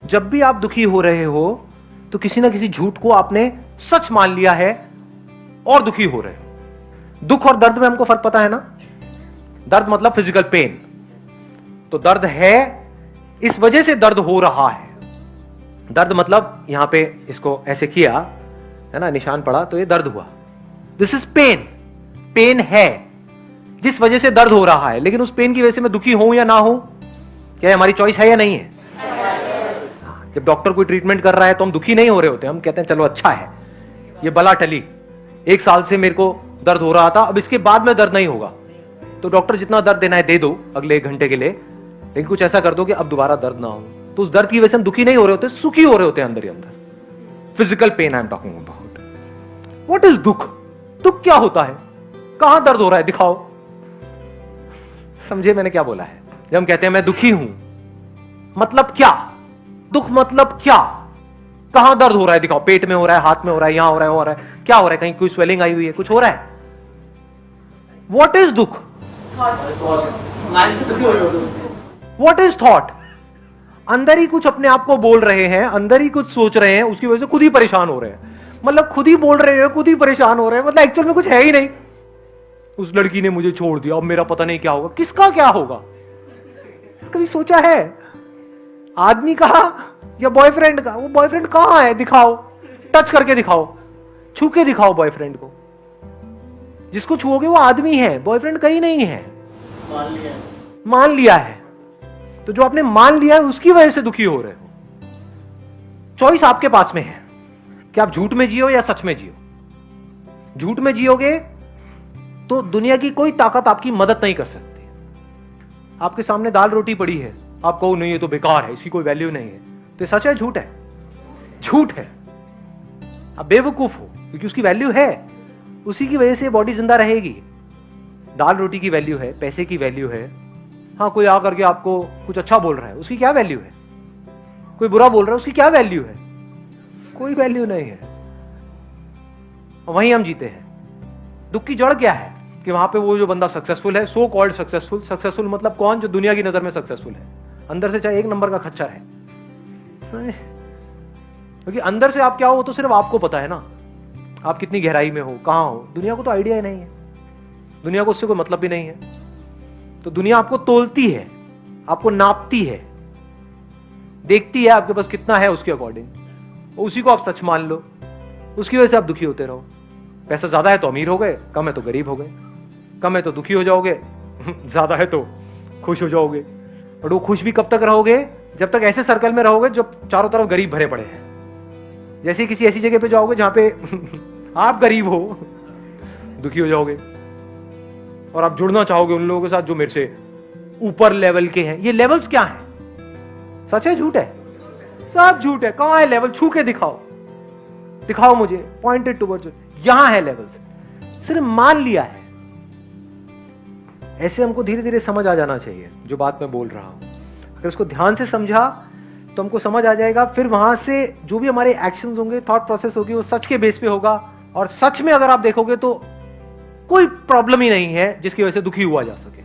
जब भी आप दुखी हो रहे हो तो किसी ना किसी झूठ को आपने सच मान लिया है और दुखी हो रहे हो। दुख और दर्द में हमको फर्क पता है ना? दर्द मतलब फिजिकल पेन, तो दर्द है इस वजह से दर्द हो रहा है। दर्द मतलब यहां पे इसको ऐसे किया है ना, निशान पड़ा तो ये दर्द हुआ। This is pen. पेन है जिस वजह से दर्द हो रहा है, लेकिन उस पेन की वजह से मैं दुखी हूं या ना हूं, क्या हमारी चॉइस है या नहीं है? जब डॉक्टर कोई ट्रीटमेंट कर रहा है तो हम दुखी नहीं हो रहे होते, हम कहते हैं चलो अच्छा है, ये बला टली। 1 साल से मेरे को दर्द हो रहा था, अब इसके बाद में दर्द नहीं होगा, तो डॉक्टर जितना दर्द देना है दे दो अगले 1 घंटे के लिए, लेकिन कुछ ऐसा कर दो कि अब दोबारा दर्द ना हो। तो उस दर्द की वजह से हम दुखी नहीं हो रहे होते, सुखी हो रहे होते हैं अंदर ही अंदर। Physical pain I am talking about. What is दुख? दुख क्या होता है? कहां दर्द हो रहा है? दिखाओ। समझे मैंने क्या बोला है? जब हम कहते हैं मैं दुखी हूं, मतलब क्या? दुख मतलब क्या? कहां दर्द हो रहा है? दिखाओ। पेट में हो रहा है, हाथ में हो रहा है, यहां हो रहा है, हो रहा है, क्या हो रहा है? कहीं कोई स्वेलिंग आई हुई है, कुछ हो रहा है? व्हाट इज दुख? What is thought? अंदर ही कुछ अपने आप को बोल रहे हैं, अंदर ही कुछ सोच रहे हैं, उसकी वजह से खुद ही परेशान हो रहे हैं। मतलब खुद ही बोल रहे हैं, खुद ही परेशान हो रहे हैं, मतलब एक्चुअल में कुछ है ही नहीं। उस लड़की ने मुझे छोड़ दिया, अब मेरा पता नहीं क्या होगा। किसका क्या होगा? कभी सोचा है? आदमी का या बॉयफ्रेंड का? वो बॉयफ्रेंड कहां है? दिखाओ, टच करके दिखाओ, छू के दिखाओ बॉयफ्रेंड को। जिसको छुओगे वो आदमी है, बॉयफ्रेंड कहीं नहीं है। मान लिया है। तो जो आपने मान लिया है उसकी वजह से दुखी हो रहे हो। चॉइस आपके पास में है कि आप झूठ में जियो या सच में जियो। झूठ में जियोगे तो दुनिया की कोई ताकत आपकी मदद नहीं कर सकती। आपके सामने दाल रोटी पड़ी है, आप कहो नहीं ये तो बेकार है, इसकी कोई वैल्यू नहीं है, तो सच है झूठ है? झूठ है। आप बेवकूफ हो, क्योंकि उसकी वैल्यू है। उसी की वजह से बॉडी जिंदा रहेगी। दाल रोटी की वैल्यू है, पैसे की वैल्यू है। हाँ, कोई आकर के आपको कुछ अच्छा बोल रहा है, उसकी क्या वैल्यू है? कोई बुरा बोल रहा है, उसकी क्या वैल्यू है? कोई वैल्यू नहीं है। वहीं हम जीते हैं। दुख की जड़ क्या है? कि वहां पे वो जो बंदा सक्सेसफुल है, सो कॉल्ड सक्सेसफुल। सक्सेसफुल मतलब कौन? जो दुनिया की नजर में सक्सेसफुल है, अंदर से चाहे 1 नंबर का खच्चर है। क्योंकि अंदर से आप क्या हो तो सिर्फ आपको पता है ना। आप कितनी गहराई में हो, कहां हो, दुनिया को तो आइडिया ही नहीं है। दुनिया को उससे कोई मतलब भी नहीं है। तो दुनिया आपको तोलती है, आपको नापती है, देखती है आपके पास कितना है उसके अकॉर्डिंग, उसी को आप सच मान लो। उसकी वजह से आप दुखी होते रहो। पैसा ज्यादा है तो अमीर हो गए, कम है तो गरीब हो गए। कम है तो दुखी हो जाओगे, ज्यादा है तो खुश हो जाओगे। और वो खुश भी कब तक रहोगे? जब तक ऐसे सर्कल में रहोगे जब चारों तरफ गरीब भरे पड़े हैं। जैसे किसी ऐसी जगह पे जाओगे जहां पे आप गरीब हो, दुखी हो जाओगे और आप जुड़ना चाहोगे उन लोगों के साथ जो मेरे से ऊपर लेवल के हैं। ये लेवल्स क्या हैं? सच है झूठ है? सब झूठ है। कहां है लेवल? छू के दिखाओ, दिखाओ मुझे, पॉइंटेड टुवर्ड्स। यहां है लेवल्स, सिर्फ मान लिया है। ऐसे हमको धीरे धीरे समझ आ जाना चाहिए जो बात मैं बोल रहा हूं। अगर उसको ध्यान से समझा तो हमको समझ आ जाएगा। फिर वहां से जो भी हमारे एक्शंस होंगे, थॉट प्रोसेस होगी, वो सच के बेस पे होगा। और सच में अगर आप देखोगे तो कोई प्रॉब्लम ही नहीं है जिसकी वजह से दुखी हुआ जा सके।